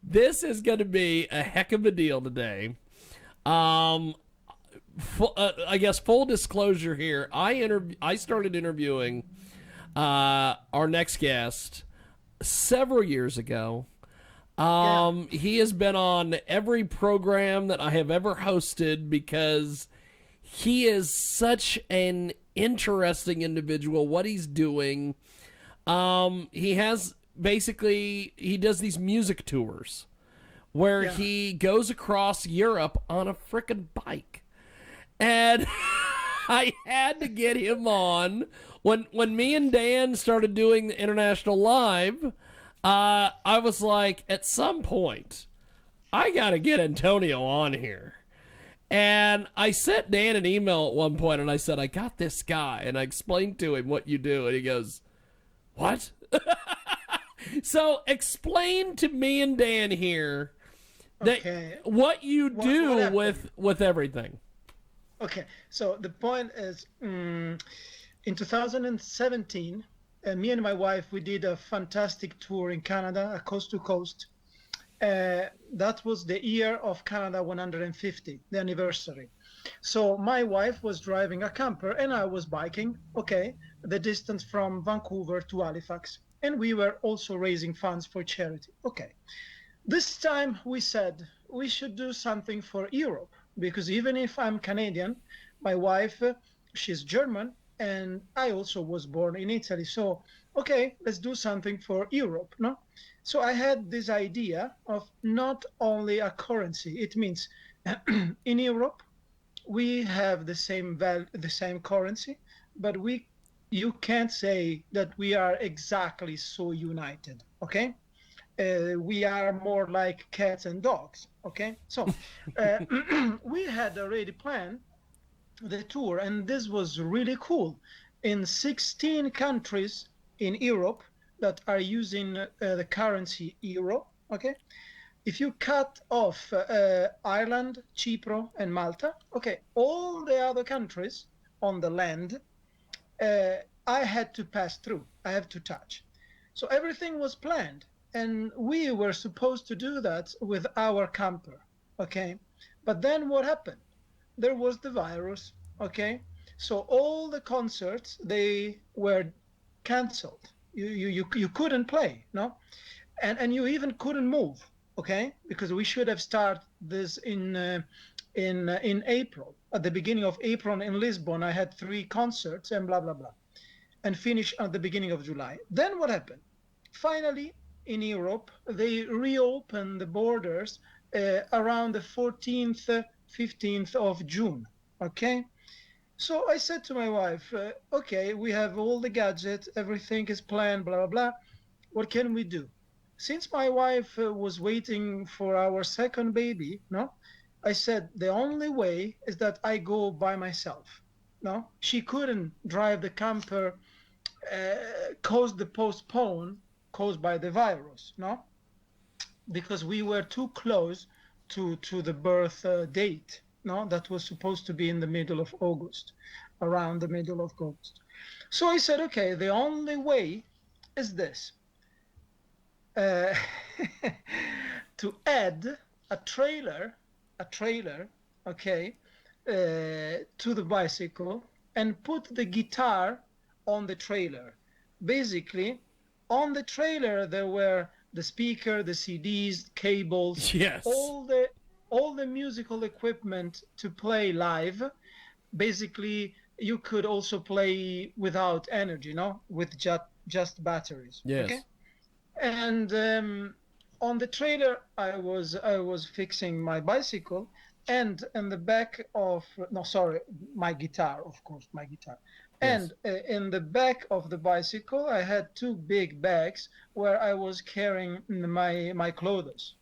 this is going to be a heck of a deal today. I guess full disclosure here. I started interviewing our next guest several years ago. He has been on every program that I have ever hosted because he is such an interesting individual. What he's doing, he has he does these music tours where he goes across Europe on a frickin' bike. And I had to get him on when me and Dan started doing the International Live. I was like, at some point, I got to get Antonio on here. And I sent Dan an email at one point, and I said, I got this guy. And I explained to him what you do. And he goes, what? So explain to me and Dan here what you do with everything. Okay, so the point is, in 2017, me and my wife, we did a fantastic tour in Canada, coast to coast. That was the year of Canada 150, the anniversary. So my wife was driving a camper and I was biking, the distance from Vancouver to Halifax. And we were also raising funds for charity. This time we said we should do something for Europe, because even if I'm Canadian, my wife, she's German, and I also was born in Italy. So, let's do something for Europe, no? So I had this idea of not only a currency. It means in Europe, we have the same currency, but you can't say that we are exactly so united, we are more like cats and dogs, So we had already planned the tour, and this was really cool. In 16 countries in Europe that are using the currency euro, If you cut off Ireland, Cyprus, and Malta, all the other countries on the land, I had to pass through. I have to touch. So everything was planned, and we were supposed to do that with our camper, But then what happened? There was the virus, So all the concerts, they were canceled. You couldn't play, no? And you even couldn't move, Because we should have started this in April. At the beginning of April in Lisbon, I had 3 concerts and blah, blah, blah, and finish at the beginning of July. Then what happened? Finally, in Europe, they reopened the borders around the 14th, 15th of June, So I said to my wife, we have all the gadgets, everything is planned, blah, blah, blah. What can we do? Since my wife was waiting for our second baby, no, I said, the only way is that I go by myself. No, she couldn't drive the camper, caused the postpone caused by the virus, no, because we were too close to the birth date, no, that was supposed to be in the middle of August, around the middle of August. So I said, the only way is this, to add a trailer, to the bicycle and put the guitar on the trailer. Basically, on the trailer there were the speaker, the CDs, cables, all the musical equipment to play live. Basically, you could also play without energy, no, with just batteries. Yes. And on the trailer, I was fixing my bicycle, and in the back of my guitar, of course, my guitar. Yes. And in the back of the bicycle, I had 2 big bags where I was carrying my clothes.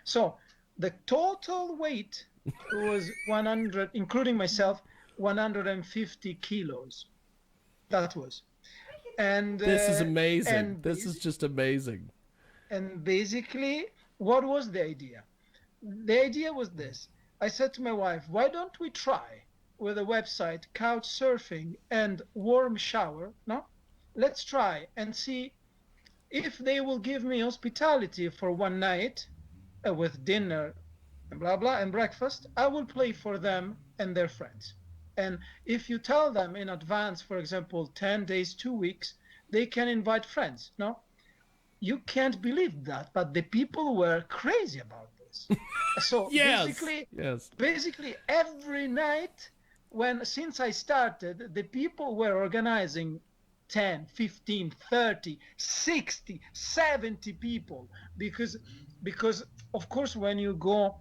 So the total weight was 100, including myself, 150 kilos. That was. And this is amazing. This is just amazing. And basically, what was the idea? The idea was this. I said to my wife, why don't we try with a website, couch surfing and warm shower, no? Let's try and see if they will give me hospitality for one night with dinner and blah blah and breakfast, I will play for them and their friends. And if you tell them in advance, for example, 10 days, 2 weeks, they can invite friends. No, you can't believe that, but the people were crazy about this. So Yes. Yes. basically every night, when since I started, the people were organizing 10, 15, 30, 60, 70 people, because of course when you go,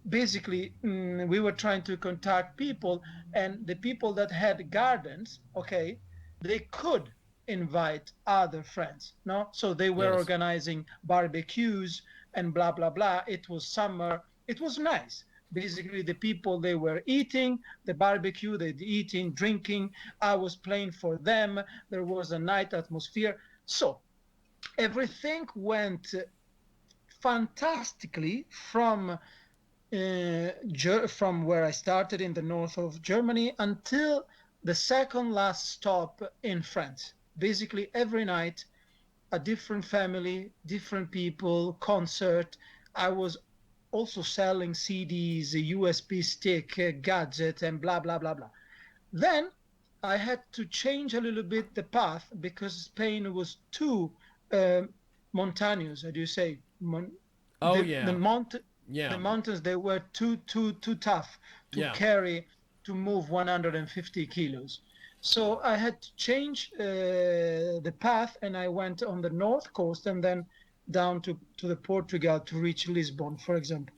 basically we were trying to contact people, and the people that had gardens, okay, they could invite other friends, no, so they were Yes. organizing barbecues and blah blah blah. It was summer, it was nice. Basically the people, they were eating the barbecue, they eating, drinking, I was playing for them, there was a night atmosphere. So everything went fantastically from where I started in the north of Germany until the second last stop in France. Basically every night a different family, different people, concert. I was also selling CDs, a USB stick, a gadget, and blah blah blah blah. Then I had to change a little bit the path because Spain was too uh, mountainous. How do you say? Oh The yeah. mount the Yeah. mountains, they were too tough to Yeah. carry, to move 150 kilos. So I had to change the path, and I went on the north coast and then down to the Portugal to reach Lisbon, for example.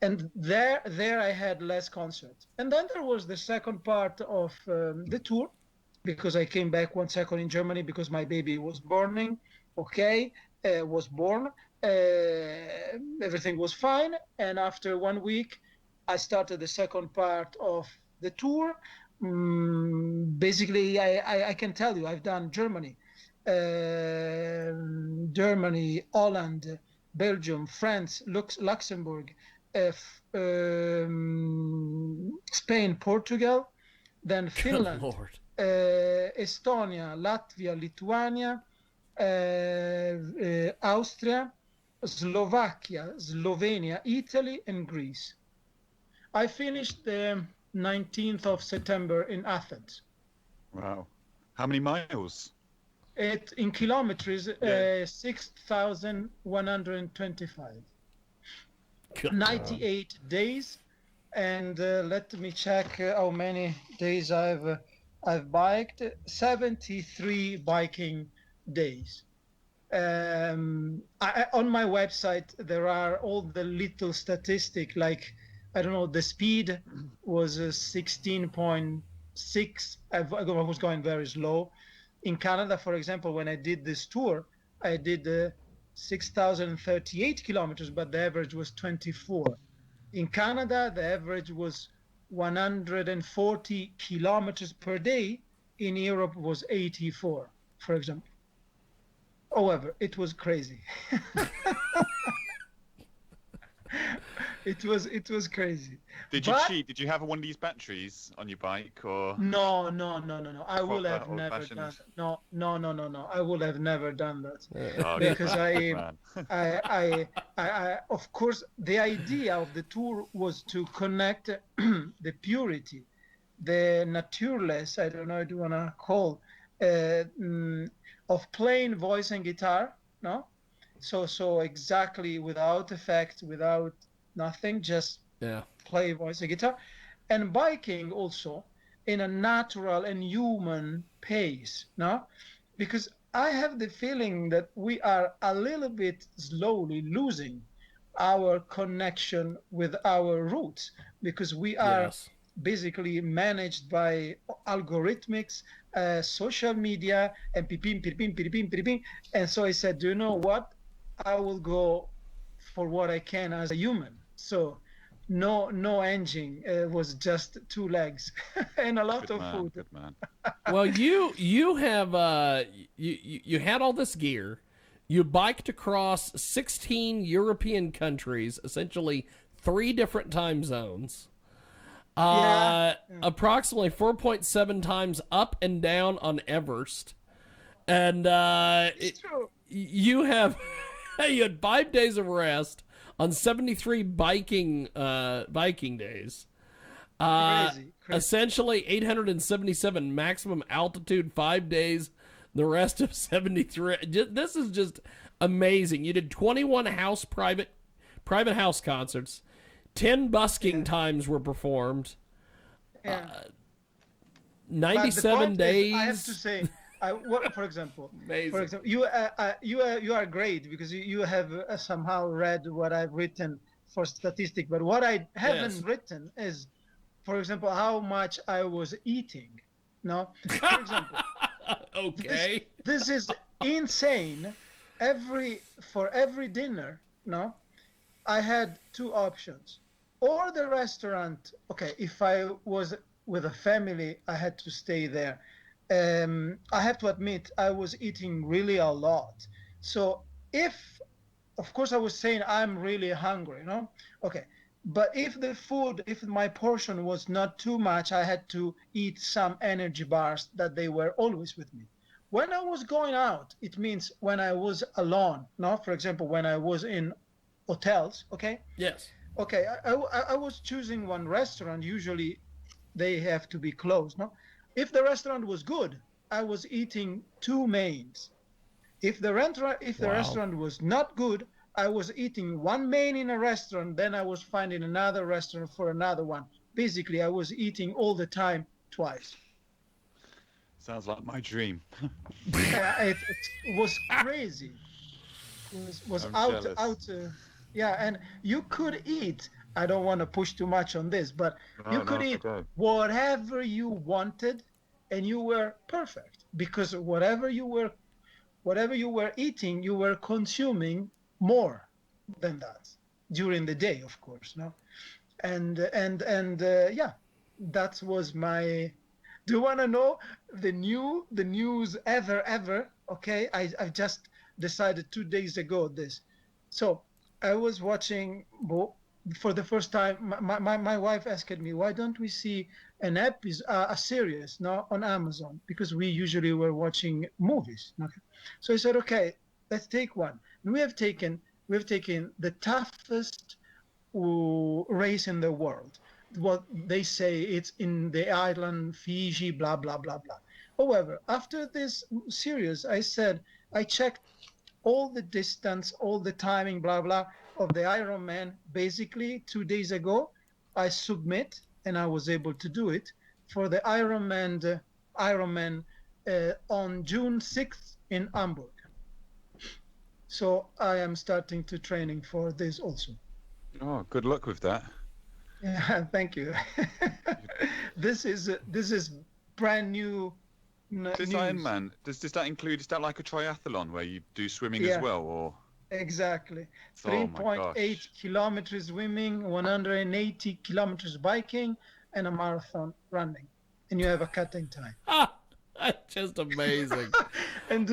And there I had less concerts. And then there was the second part of the tour, because I came back 1 second in Germany because my baby was born. Okay, was born. Everything was fine. And after 1 week, I started the second part of the tour. Basically, I can tell you, I've done Germany, Holland, Belgium, France, Luxembourg, Spain, Portugal, then Good Finland, Lord. Estonia, Latvia, Lithuania, Austria, Slovakia, Slovenia, Italy, and Greece. I finished the 19th of September in Athens. Wow. How many miles? It in kilometers, Yeah. 6,125. Good. 98 days, and let me check how many days I've biked. 73 biking days. On my website there are all the little statistic, like I don't know, the speed was 16.6. I was going very slow. In Canada, for example, when I did this tour, I did 6,038 kilometers, but the average was 24. In Canada, the average was 140 kilometers per day. In Europe was 84, for example. However, it was crazy. It was crazy. Did you But cheat? Did you have one of these batteries on your bike, or no. I will proper have never done. old-fashioned? No. I will have never done that, Oh, good because man, good man. of course, the idea of the tour was to connect the purity, the naturaless, I don't know what you want to call, of playing voice and guitar, no? So exactly without effect, without nothing, just Yeah. play voice and guitar, and biking also in a natural and human pace, no? Because I have the feeling that we are a little bit slowly losing our connection with our roots, because we are Yes. basically managed by algorithmics, social media, and pipim, pipim, pipim, pipim. And so I said, do you know what? I will go for what I can as a human. So no engine, was just two legs and a lot Good of man, food. good man. Well, you have you had all this gear. You biked across 16 European countries, essentially 3 different time zones. Yeah. Approximately 4.7 times up and down on Everest. And It's true. you have you had 5 days of rest on 73 biking days. Crazy, crazy. Essentially 877 maximum altitude, 5 days. The rest of 73. This is just amazing. You did 21 private house concerts. 10 busking times were performed. Yeah. But the 97 point days. is, I have to say, for example, Amazing. you are great because you have somehow read what I've written for statistic. But what I haven't Yes. written is, for example, how much I was eating. No, for example, this Okay. this is insane. For every dinner, no, I had two options. Or the restaurant, okay, if I was with a family, I had to stay there. I have to admit, I was eating really a lot. So if, of course, I was saying I'm really hungry, no? Okay. But if my portion was not too much, I had to eat some energy bars that they were always with me. When I was going out, it means when I was alone, no? For example, when I was in hotels, okay? Yes. Okay, I was choosing one restaurant. Usually they have to be closed, no? If the restaurant was good, I was eating two mains. If the Wow. restaurant was not good, I was eating one main in a restaurant, then I was finding another restaurant for another one. Basically, I was eating all the time twice. Sounds like my dream. It was crazy. Was I'm out jealous. out yeah, and you could eat, I don't want to push too much on this, but you No, could no, eat go. whatever you wanted and you were perfect because whatever you were eating, you were consuming more than that during the day, of course, no. And yeah, that was my. Do you want to know the news ever? Okay, I just decided 2 days ago this. So I was watching for the first time. My wife asked me, why don't we see an episode, a series, no, on Amazon, because we usually were watching movies. Okay? So I said, okay, let's take one. And we have taken the toughest race in the world. What they say it's in the island Fiji, blah blah blah blah. However, after this series, I checked all the distance, all the timing, blah blah, of the Ironman. Basically, 2 days ago, I submit and I was able to do it for the Ironman on June 6th in Hamburg. So I am starting to training for this also. Oh, good luck with that. Yeah, thank you. This is brand new This news. Ironman, does that include, is that like a triathlon where you do swimming as Yeah, well, or? exactly. Oh my 3.8 gosh. kilometers swimming, 180 kilometers biking, and a marathon running. And you have a cutting time. That's just amazing. And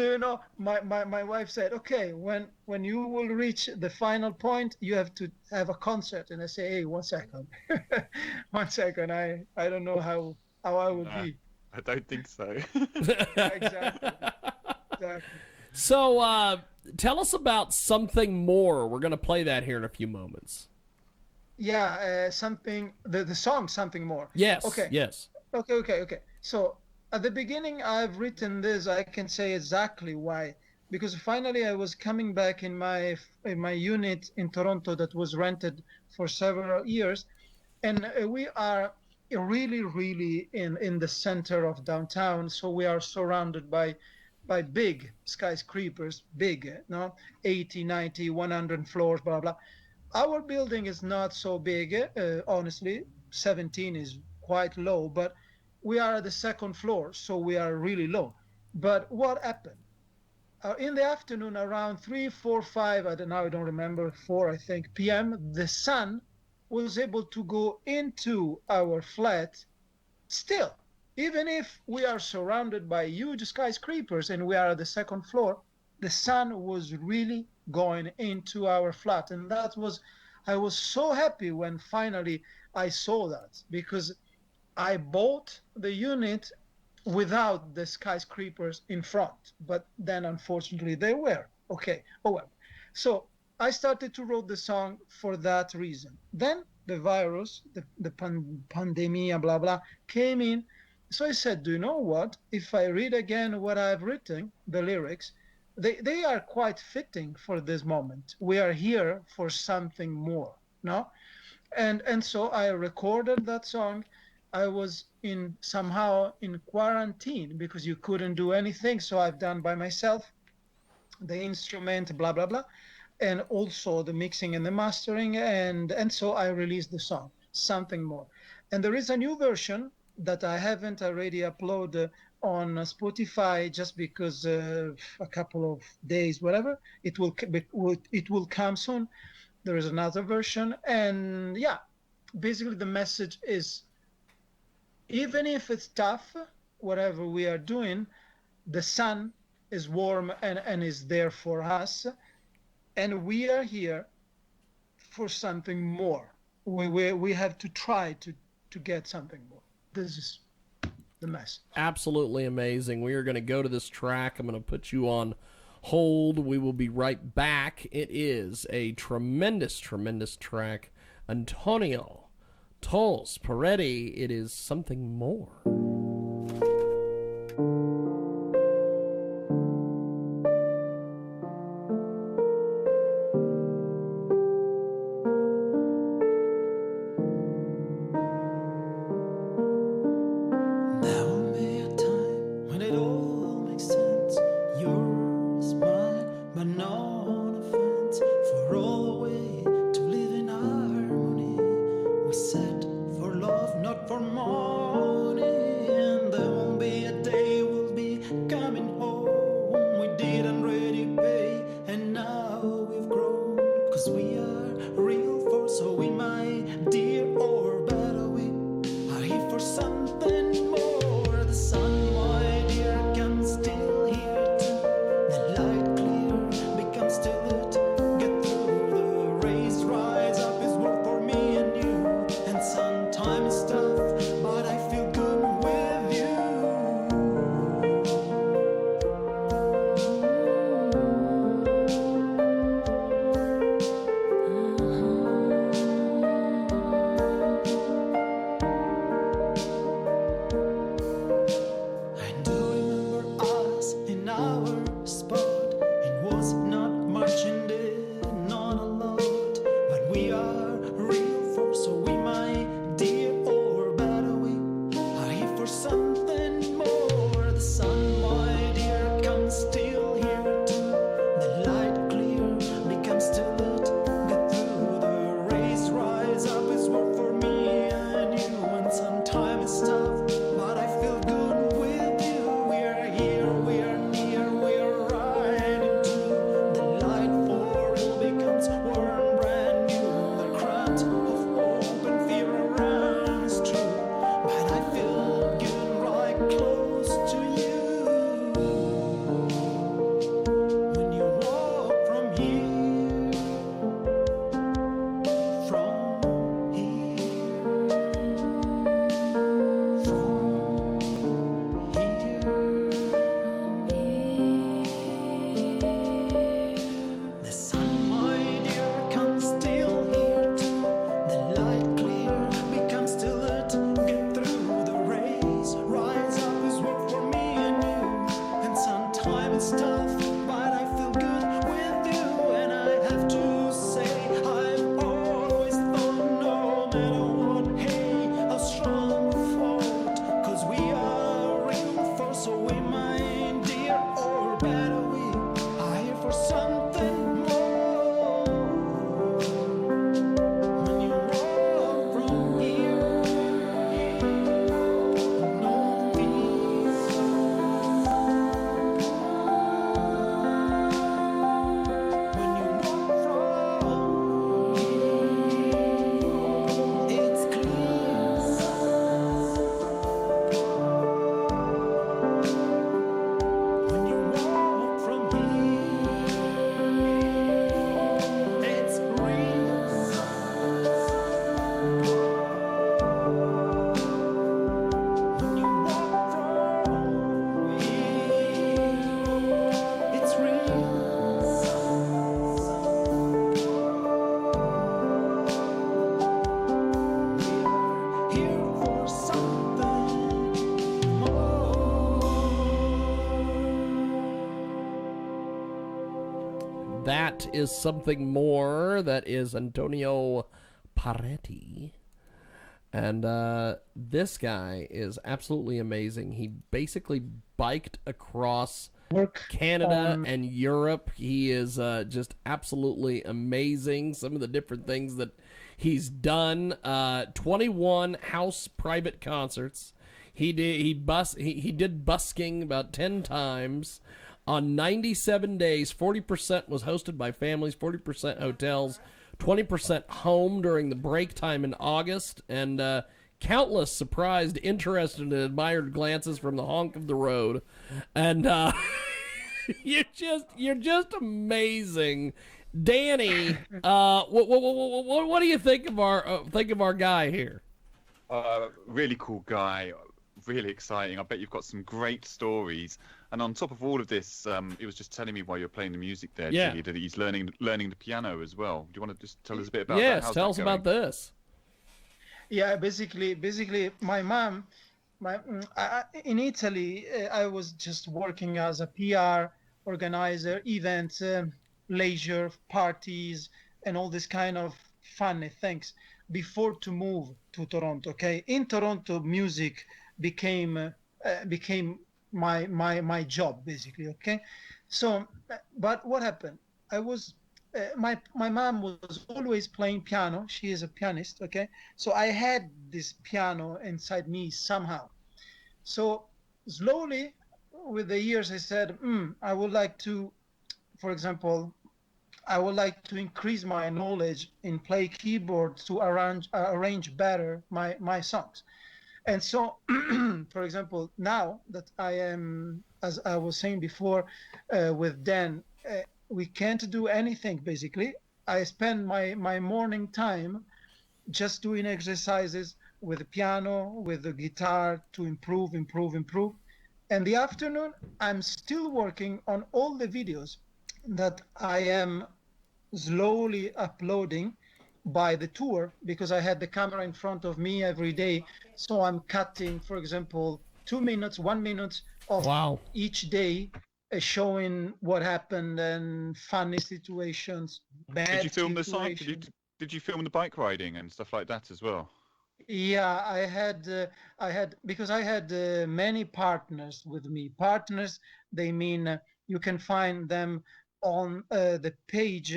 my wife said, okay, when you will reach the final point, you have to have a concert. And I say, hey, 1 second. 1 second. I don't know how I will No, be. I don't think so. Yeah, exactly. Exactly. So, tell us about something more. We're going to play that here in a few moments. Yeah, the song something more. Yes, Okay. yes. Okay. So at the beginning, I've written this. I can say exactly why, because finally I was coming back in my unit in Toronto that was rented for several years, and we are really, really in the center of downtown. So we are surrounded by big skyscrapers, big, no, 80, 90, 100 floors, blah blah. Our building is not so big, honestly. 17 is quite low, but we are at the second floor, so we are really low. But what happened? In the afternoon, around 3, 4, 5, I don't know, I don't remember, 4, I think, p.m., the sun was able to go into our flat still. Even if we are surrounded by huge skyscrapers and we are at the second floor, the sun was really going into our flat. And I was so happy when finally I saw that because I bought the unit without the skyscrapers in front. But then unfortunately they were. Okay. Oh well. So I started to write the song for that reason. Then the virus, the pandemia, blah blah, came in. So I said, do you know what? If I read again what I've written, the lyrics, they are quite fitting for this moment. We are here for something more. No? And so I recorded that song. I was in somehow in quarantine because you couldn't do anything, so I've done by myself the instrument, blah blah blah, and also the mixing and the mastering, and so I released the song, Something More. And there is a new version that I haven't already uploaded on Spotify just because a couple of days, whatever. It will come soon. There is another version, and yeah, basically the message is, even if it's tough, whatever we are doing, the sun is warm and is there for us, and we are here for something more. We have to try to get something more. This is the message. Absolutely amazing. We are going to go to this track. I'm going to put you on hold. We will be right back. It is a tremendous, tremendous track. Antonio Tolls Peretti. It is Something More. For love, not for money. is something more. That is Antonio Paretti. And this guy is absolutely amazing. He basically biked across Work Canada on and Europe. He is just absolutely amazing. Some of the different things that he's done. 21 house private concerts. He did busking about 10 times. On 97 days, 40% was hosted by families, 40% hotels, 20% home during the break time in August, and countless surprised, interested, and admired glances from the honk of the road. And you're just amazing, Danny. What do you think of our guy here? Really cool guy, really exciting. I bet you've got some great stories. And on top of all of this, he was just telling me while you're playing the music there, Yeah. Jiggy, that he's learning the piano as well. Do you want to just tell us a bit about that? Yes, How's tell that us going? about this. Yeah, basically, my mom, in Italy, I was just working as a PR organizer, events, leisure parties, and all this kind of funny things before to move to Toronto. Okay, in Toronto, music became my job basically. Okay, so but what happened? I was my mom was always playing piano. She is a pianist. Okay, so I had this piano inside me somehow. So slowly, with the years, I said, I would like to, for example, I would like to increase my knowledge in play keyboard to arrange better my songs. And so, for example, now that I am, as I was saying before, with Dan, we can't do anything basically. I spend my morning time just doing exercises with the piano, with the guitar to improve. And the afternoon, I'm still working on all the videos that I am slowly uploading by the tour because I had the camera in front of me every day. So I'm cutting, for example, 2 minutes, 1 minute of Wow. each day, showing what happened and funny situations, Did you bad film the song? situations. Did you film the bike riding and stuff like that as well? Yeah, I had because I had many partners with me. Partners, they mean you can find them on the page,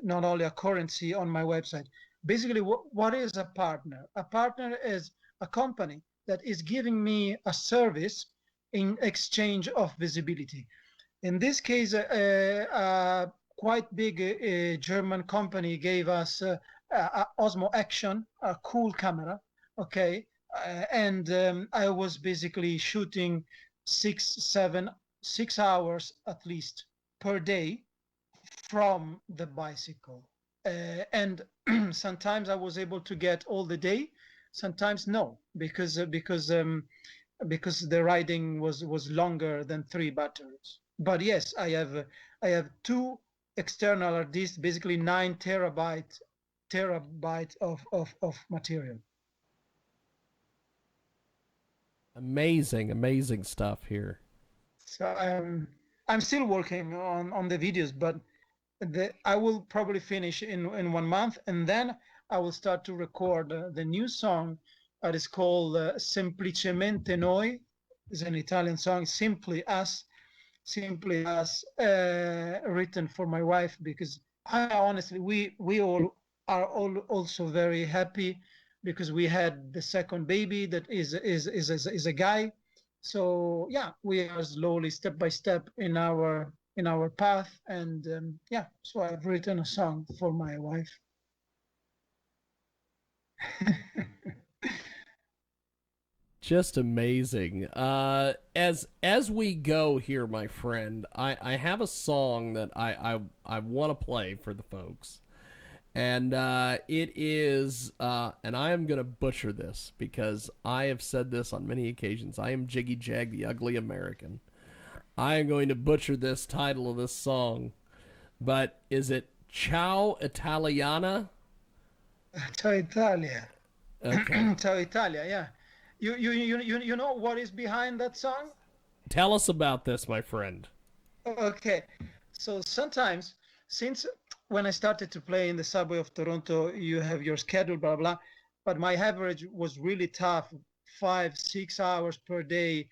not only a currency on my website. Basically, what is a partner? A partner is a company that is giving me a service in exchange of visibility. In this case, a quite big German company gave us Osmo Action, a cool camera. Okay, and I was basically shooting 6 hours at least per day from the bicycle, and sometimes I was able to get all the day, sometimes no, because the riding was longer than 3 batteries. But yes, I have two external hard disks, basically 9 terabyte of material. Amazing stuff here. So I'm still working on the videos, but I will probably finish in 1 month, and then I will start to record the new song that is called Semplicemente Noi. It's an Italian song, simply Us, written for my wife, because honestly, we all are all also very happy because we had the second baby that is a guy. So yeah, we are slowly, step by step, in our path, and yeah. So I've written a song for my wife. Just amazing. As we go here, my friend, I have a song that I want to play for the folks, and it is and I am gonna butcher this because I have said this on many occasions. I am Jiggy Jag, the ugly American. I am going to butcher this title of this song, but is it Ciao Italiana? Ciao Italia. Okay. Ciao Italia, yeah. You know what is behind that song? Tell us about this, my friend. Okay, so sometimes since when I started to play in the subway of Toronto, you have your schedule, blah, blah, but my average was really tough, 5, 6 hours per day.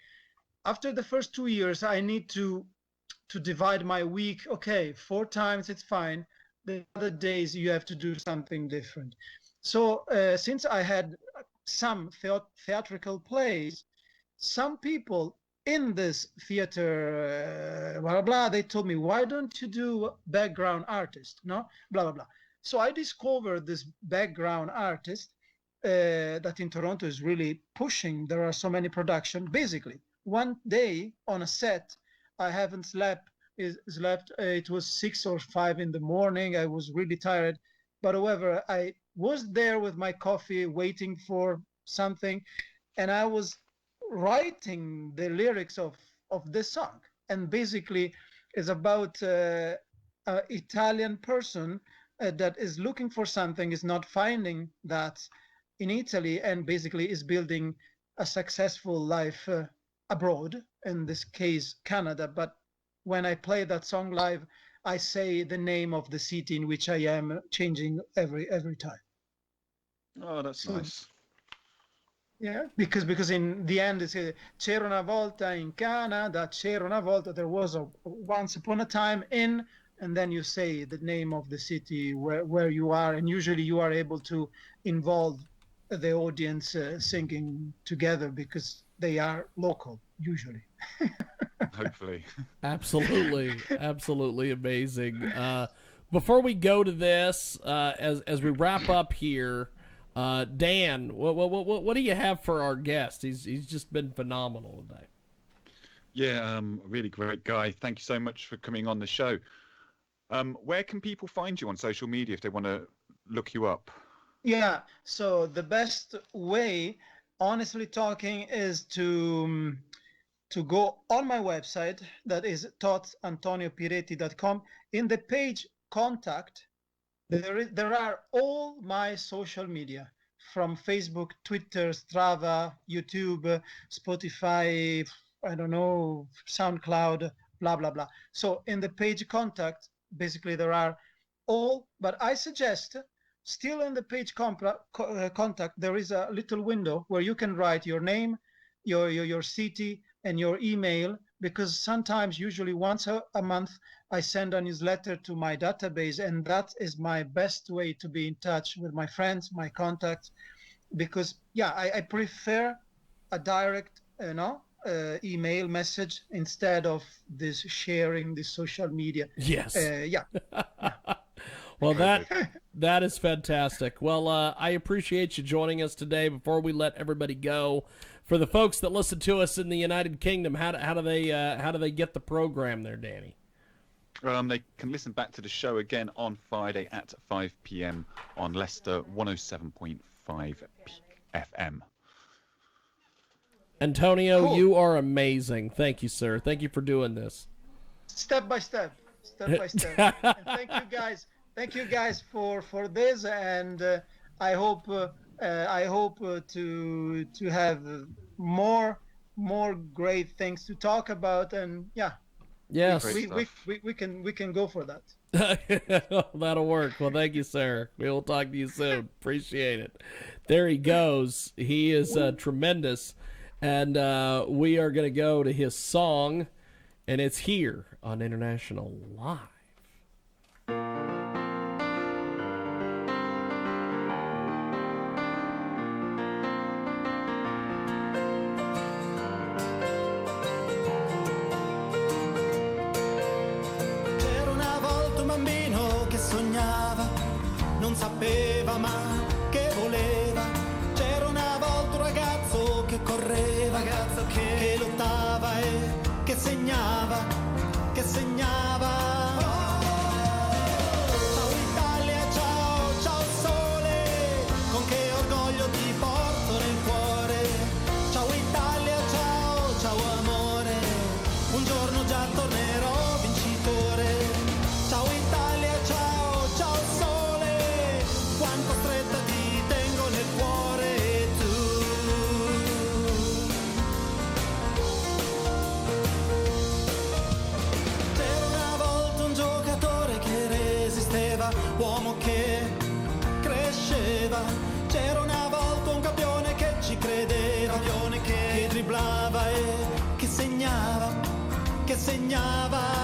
After the first 2 years, I need to divide my week. Okay, 4 times, it's fine. The other days, you have to do something different. So since I had some theatrical plays, some people in this theater, blah, blah, blah, they told me, why don't you do background artist, no? Blah, blah, blah. So I discovered this background artist that in Toronto is really pushing. There are so many production. Basically, one day on a set, I haven't slept. It was 6 or 5 in the morning. I was really tired. But however, I was there with my coffee waiting for something, and I was writing the lyrics of this song. And basically is about an Italian person that is looking for something, is not finding that in Italy, and basically is building a successful life abroad, in this case Canada. But when I play that song live, I say the name of the city in which I am, changing every time. Oh, that's nice. Yeah, because in the end it's c'era una volta in Canada, c'era una volta, there was a once upon a time in, and then you say the name of the city where you are, and usually you are able to involve the audience singing together because they are local usually. Hopefully. Absolutely amazing. Before we go to this, as we wrap up here, Dan, what do you have for our guest? He's just been phenomenal today. Yeah, really great guy. Thank you so much for coming on the show. Where can people find you on social media if they want to look you up? Yeah, so the best way, honestly talking, is to go on my website, that is totsantoniopiretti.com. In the page contact, there are all my social media, from Facebook, Twitter, Strava, YouTube, Spotify, I don't know, SoundCloud, blah, blah, blah. So in the page contact, basically there are all, but I suggest still in the page contact, there is a little window where you can write your name, your city, and your email, because sometimes, usually once a month, I send a newsletter to my database, and that is my best way to be in touch with my friends, my contacts, because yeah, I prefer a direct email message instead of this sharing this social media. Yes. Yeah. Well, that is fantastic. Well, I appreciate you joining us today. Before we let everybody go, for the folks that listen to us in the United Kingdom, how do they get the program there, Danny? They can listen back to the show again on Friday at 5 p.m. on Leicester 107.5 FM. Antonio, Cool. You are amazing. Thank you, sir. Thank you for doing this. Step by step. And thank you guys for this, and I hope to have more great things to talk about, and yeah. Yes. We can go for that. That'll work. Well, thank you, sir. We will talk to you soon. Appreciate it. There he goes. He is tremendous. And we are going to go to his song, and it's here on International Live. Non sapeva ma che voleva. C'era una volta un ragazzo che correva, che lottava e che segnava. Ciao Italia, ciao sole, con che orgoglio ti porto nel cuore. Ciao Italia, ciao amore, un giorno già tornerò vincitore. Ciao Italia, ciao sole, quanto stretta ti tengo nel cuore tu. C'era una volta un giorno insegnava